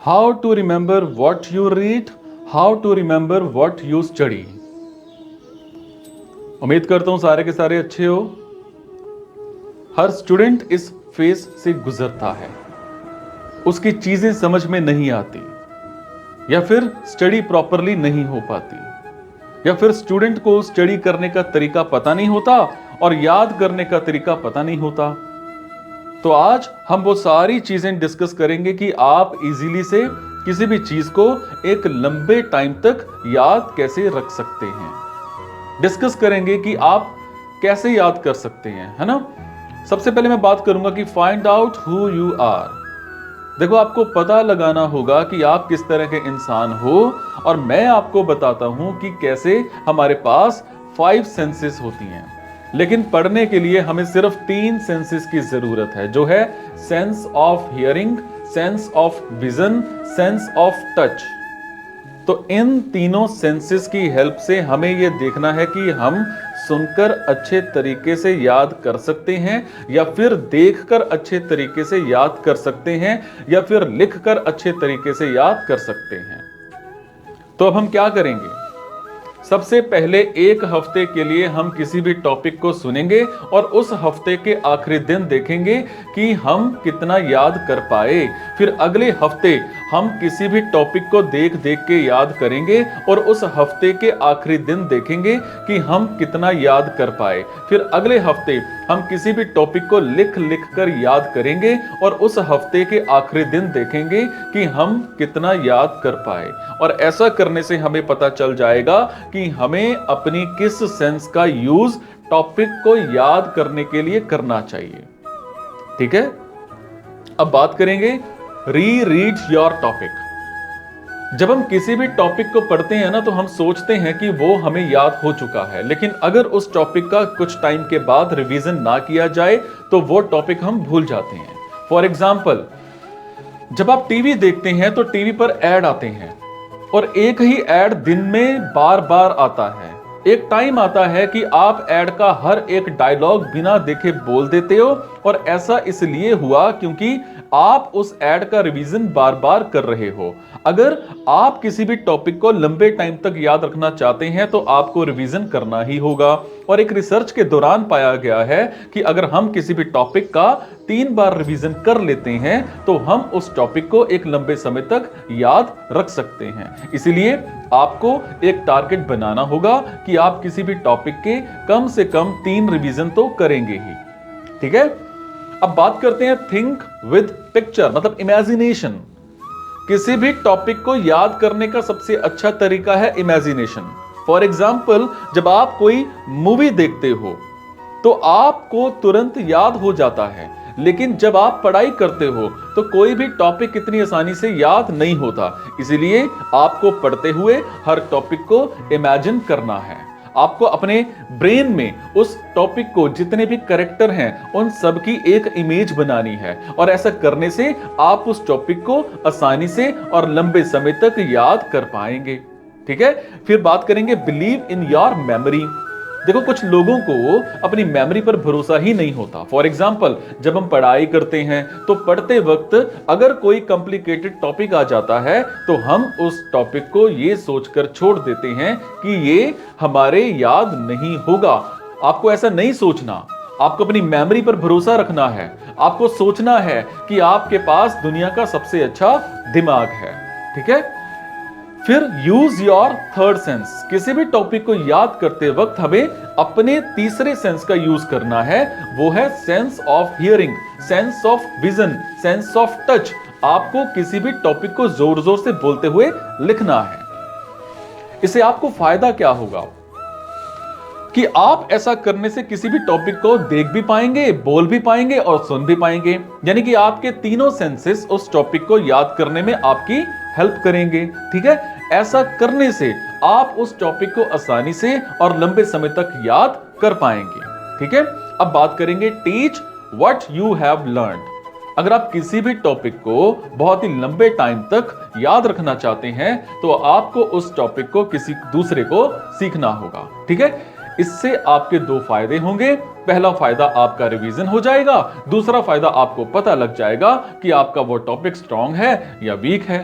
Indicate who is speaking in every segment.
Speaker 1: How to remember what you read, how to remember what you study। उम्मीद करता हूं सारे के सारे अच्छे हो। हर स्टूडेंट इस फेज से गुजरता है, उसकी चीजें समझ में नहीं आती, या फिर स्टडी प्रॉपरली नहीं हो पाती, या फिर स्टूडेंट को स्टडी करने का तरीका पता नहीं होता और याद करने का तरीका पता नहीं होता। तो आज हम वो सारी चीजें डिस्कस करेंगे कि आप इजीली से किसी भी चीज को एक लंबे टाइम तक याद कैसे रख सकते हैं। डिस्कस करेंगे कि आप कैसे याद कर सकते हैं, है ना। सबसे पहले मैं बात करूंगा कि find out who you are. देखो, आपको पता लगाना होगा कि आप किस तरह के इंसान हो, और मैं आपको बताता हूं कि कैसे हमारे पास 5 सेंसेस होती हैं, लेकिन पढ़ने के लिए हमें सिर्फ 3 सेंसेस की जरूरत है, जो है sense of hearing, sense of vision, sense of touch. तो इन तीनों सेंसेस की हेल्प से हमें यह देखना है कि हम सुनकर अच्छे तरीके से याद कर सकते हैं, या फिर देखकर अच्छे तरीके से याद कर सकते हैं, या फिर लिखकर अच्छे तरीके से याद कर सकते हैं। तो अब हम क्या करेंगे? सबसे पहले एक हफ्ते के लिए हम किसी भी टॉपिक को सुनेंगे और उस हफ्ते के आखिरी दिन देखेंगे कि हम कितना याद कर पाए। फिर अगले हफ्ते हम किसी भी टॉपिक को देख देख के याद करेंगे और उस हफ्ते के आखिरी दिन देखेंगे कि हम कितना याद कर पाए। फिर अगले हफ्ते हम किसी भी टॉपिक को लिख लिख कर याद करेंगे और उस हफ्ते के आखिरी दिन देखेंगे कि हम कितना याद कर पाए। और ऐसा करने से हमें पता चल जाएगा कि हमें अपनी किस सेंस का यूज टॉपिक को याद करने के लिए करना चाहिए। ठीक है, अब बात करेंगे री रीड योर टॉपिक। जब हम किसी भी टॉपिक को पढ़ते हैं ना, तो हम सोचते हैं कि वो हमें याद हो चुका है, लेकिन अगर उस टॉपिक का कुछ टाइम के बाद रिवीजन ना किया जाए तो वो टॉपिक हम भूल जाते हैं। फॉर एग्जाम्पल, जब आप टीवी देखते हैं तो टीवी पर ऐड आते हैं, और एक ही ऐड दिन में बार बार आता है। एक टाइम आता है कि आप ऐड का हर एक डायलॉग बिना देखे बोल देते हो, और ऐसा इसलिए हुआ क्योंकि आप उस ऐड का रिवीजन बार बार कर रहे हो। अगर आप किसी भी टॉपिक को लंबे टाइम तक याद रखना चाहते हैं तो आपको रिवीजन करना ही होगा। और एक रिसर्च के दौरान पाया गया है कि अगर हम किसी भी टॉपिक का 3 बार रिवीजन कर लेते हैं तो हम उस टॉपिक को एक लंबे समय तक याद रख सकते हैं। इसीलिए आपको एक टारगेट बनाना होगा कि आप किसी भी टॉपिक के कम से कम 3 रिवीजन तो करेंगे ही। ठीक है, अब बात करते हैं थिंक विद पिक्चर, मतलब इमेजिनेशन। किसी भी टॉपिक को याद करने का सबसे अच्छा तरीका है इमेजिनेशन। फॉर एग्जाम्पल, जब आप कोई मूवी देखते हो तो आपको तुरंत याद हो जाता है, लेकिन जब आप पढ़ाई करते हो तो कोई भी टॉपिक इतनी आसानी से याद नहीं होता। इसीलिए आपको पढ़ते हुए हर टॉपिक को इमेजिन करना है। आपको अपने ब्रेन में उस टॉपिक को, जितने भी कैरेक्टर हैं, उन सब की एक इमेज बनानी है, और ऐसा करने से आप उस टॉपिक को आसानी से और लंबे समय तक याद कर पाएंगे। ठीक है, फिर बात करेंगे बिलीव इन योर मेमोरी। देखो, कुछ लोगों को अपनी मेमोरी पर भरोसा ही नहीं होता। फॉर एग्जाम्पल, जब हम पढ़ाई करते हैं तो पढ़ते वक्त अगर कोई कॉम्प्लिकेटेड टॉपिक आ जाता है तो हम उस टॉपिक को ये सोचकर छोड़ देते हैं कि ये हमारे याद नहीं होगा। आपको ऐसा नहीं सोचना, आपको अपनी मेमोरी पर भरोसा रखना है। आपको सोचना है कि आपके पास दुनिया का सबसे अच्छा दिमाग है। ठीक है, फिर यूज योर थर्ड सेंस। किसी भी टॉपिक को याद करते वक्त हमें अपने तीसरे सेंस का यूज करना है, वो है sense of hearing, sense of vision, sense of touch. आपको किसी भी टॉपिक को जोर जोर से बोलते हुए लिखना है। इससे आपको फायदा क्या होगा कि आप ऐसा करने से किसी भी टॉपिक को देख भी पाएंगे, बोल भी पाएंगे और सुन भी पाएंगे। यानी कि आपके तीनों सेंसेस उस टॉपिक को याद करने में आपकी हेल्प करेंगे। ठीक है, ऐसा करने से आप उस टॉपिक को आसानी से और लंबे समय तक याद कर पाएंगे। ठीक है, अब बात करेंगे teach what you have learned. अगर आप किसी भी टॉपिक को बहुत ही लंबे टाइम तक याद रखना चाहते हैं तो आपको उस टॉपिक को किसी दूसरे को सीखना होगा। ठीक है, इससे आपके 2 फायदे होंगे। पहला फायदा आपका रिवीजन हो जाएगा, दूसरा फायदा आपको पता लग जाएगा कि आपका वो टॉपिक स्ट्रांग है या वीक है।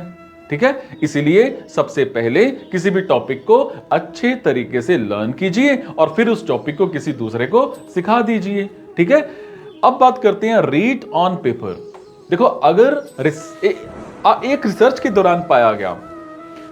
Speaker 1: ठीक है, इसीलिए सबसे पहले किसी भी टॉपिक को अच्छे तरीके से लर्न कीजिए और फिर उस टॉपिक को किसी दूसरे को सिखा दीजिए। ठीक है, अब बात करते हैं रीड ऑन पेपर। देखो, अगर एक रिसर्च के दौरान पाया गया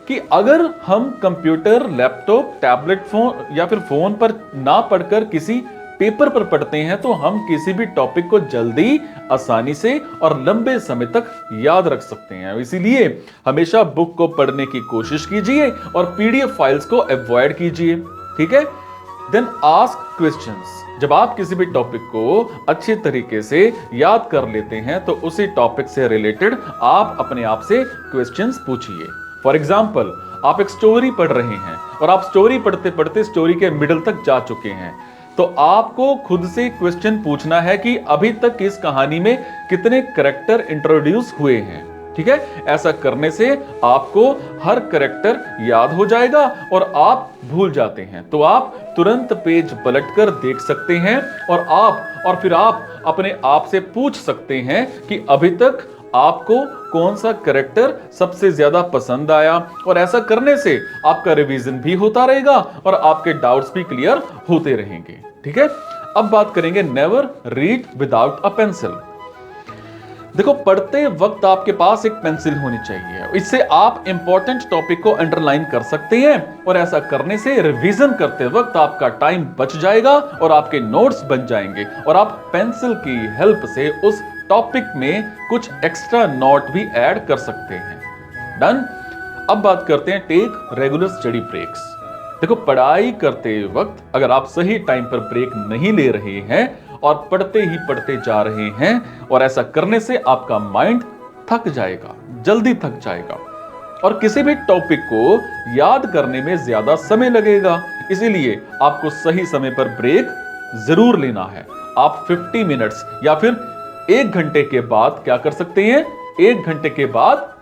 Speaker 1: कि अगर हम कंप्यूटर, लैपटॉप, टैबलेट फोन या फिर फोन पर ना पढ़कर किसी पेपर पर पढ़ते हैं तो हम किसी भी टॉपिक को जल्दी, आसानी से और लंबे समय तक याद रख सकते हैं। इसीलिए हमेशा बुक को पढ़ने की कोशिश कीजिए और पीडीएफ फाइल्स को अवॉइड कीजिए। ठीक है, देन आस्क क्वेश्चंस। जब आप किसी भी टॉपिक को अच्छे तरीके से याद कर लेते हैं तो उसी टॉपिक से रिलेटेड आप अपने आप से क्वेश्चंस पूछिए। फॉर एग्जाम्पल, आप एक स्टोरी पढ़ रहे हैं और आप स्टोरी पढ़ते पढ़ते स्टोरी के मिडिल तक जा चुके हैं, तो आपको खुद से क्वेश्चन पूछना है कि अभी तक इस कहानी में कितने कैरेक्टर इंट्रोड्यूस हुए हैं। ठीक है, ऐसा करने से आपको हर कैरेक्टर याद हो जाएगा और आप भूल जाते हैं तो आप तुरंत पेज पलटकर देख सकते हैं और फिर आप अपने आप से पूछ सकते हैं कि अभी तक आपको कौन सा कैरेक्टर सबसे ज्यादा पसंद आया, और ऐसा करने से आपका रिवीजन भी होता रहेगा और आपके डाउट्स भी क्लियर होते रहेंगे। ठीक है, अब बात करेंगे never read without a pencil. देखो, पढ़ते वक्त आपके पास एक पेंसिल होनी चाहिए, इससे आप इंपॉर्टेंट टॉपिक को अंडरलाइन कर सकते हैं और ऐसा करने से रिवीजन करते वक्त आपका टाइम बच जाएगा और आपके नोट्स बन जाएंगे और आप पेंसिल की हेल्प से उस टॉपिक में कुछ एक्स्ट्रा नोट भी ऐड कर सकते हैं। डन। अब बात करते हैं टेक रेगुलर स्टडी ब्रेक्स। देखो, पढ़ाई करते वक्त अगर आप सही टाइम पर ब्रेक नहीं ले रहे हैं और पढ़ते ही पढ़ते जा रहे हैं, और ऐसा करने से आपका माइंड थक जाएगा, जल्दी थक जाएगा और किसी भी टॉपिक को याद करने में ज्यादा समय लगेगा। इसीलिए आपको सही समय पर ब्रेक जरूर लेना है। आप 50 मिनट्स या फिर 1 घंटे के बाद क्या कर सकते हैं, 1 घंटे के बाद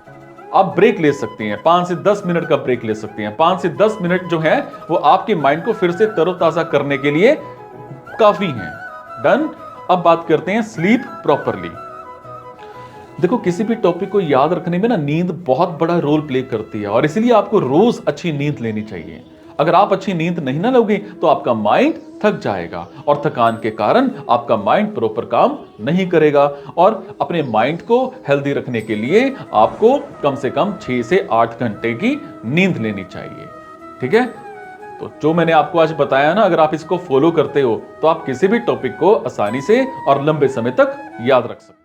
Speaker 1: आप ब्रेक ले सकते हैं, 5 से 10 मिनट का ब्रेक ले सकते हैं। 5 से 10 मिनट जो है वो आपके माइंड को फिर से तरोताजा करने के लिए काफी है। डन। अब बात करते हैं स्लीप प्रॉपरली। देखो, किसी भी टॉपिक को याद रखने में ना नींद बहुत बड़ा रोल प्ले करती है और इसलिए आपको रोज अच्छी नींद लेनी चाहिए। अगर आप अच्छी नींद नहीं ना लोगे तो आपका माइंड थक जाएगा और थकान के कारण आपका माइंड प्रॉपर काम नहीं करेगा। और अपने माइंड को हेल्दी रखने के लिए आपको कम से कम 6 से 8 घंटे की नींद लेनी चाहिए। ठीक है, तो जो मैंने आपको आज बताया ना, अगर आप इसको फॉलो करते हो तो आप किसी भी टॉपिक को आसानी से और लंबे समय तक याद रख सकते हो।